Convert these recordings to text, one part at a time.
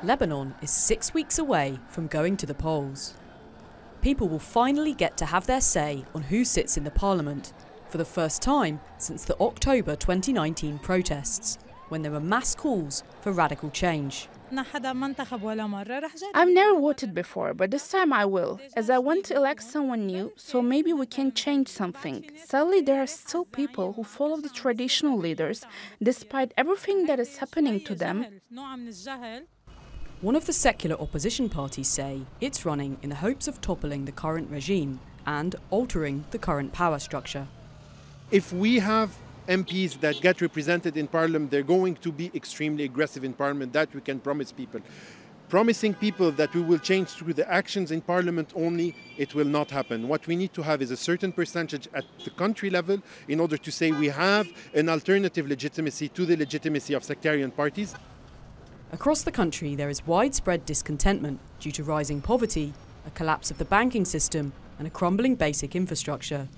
Lebanon is 6 weeks away from going to the polls. People will finally get to have their say on who sits in the parliament, for the first time since the October 2019 protests, when there were mass calls for radical change. I've never voted before, but this time I will, as I want to elect someone new, so maybe we can change something. Sadly, there are still people who follow the traditional leaders, despite everything that is happening to them. One of the secular opposition parties say it's running in the hopes of toppling the current regime and altering the current power structure. If we have MPs that get represented in Parliament, they're going to be extremely aggressive in Parliament. That we can promise people. Promising people that we will change through the actions in Parliament only, it will not happen. What we need to have is a certain percentage at the country level in order to say we have an alternative legitimacy to the legitimacy of sectarian parties. Across the country, there is widespread discontentment due to rising poverty, a collapse of the banking system, and a crumbling basic infrastructure.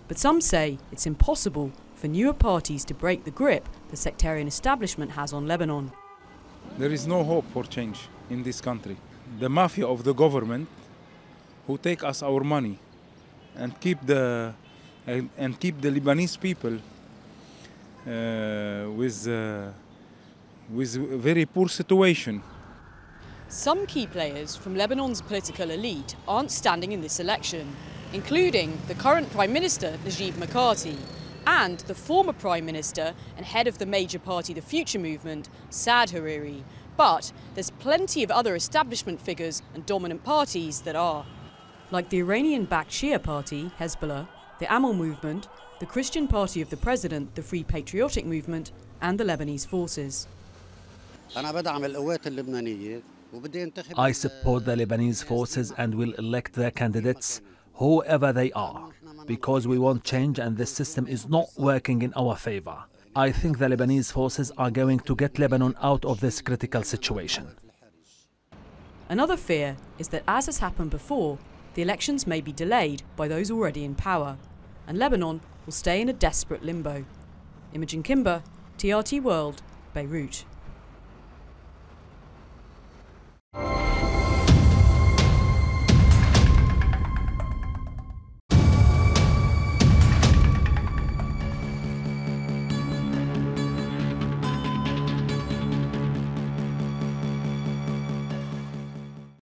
But some say it's impossible for newer parties to break the grip the sectarian establishment has on Lebanon. There is no hope for change in this country. The mafia of the government who take us our money and keep the Lebanese people with a very poor situation. Some key players from Lebanon's political elite aren't standing in this election, including the current Prime Minister, Najib Mikati, and the former Prime Minister and head of the major party, the Future Movement, Saad Hariri. But there's plenty of other establishment figures and dominant parties that are. Like the Iranian-backed Shia party, Hezbollah, the Amal movement, the Christian party of the president, the Free Patriotic Movement, and the Lebanese forces. I support the Lebanese forces and will elect their candidates, whoever they are, because we want change and this system is not working in our favor. I think the Lebanese forces are going to get Lebanon out of this critical situation. Another fear is that, as has happened before, the elections may be delayed by those already in power, and Lebanon will stay in a desperate limbo. Imogen Kimber, TRT World, Beirut.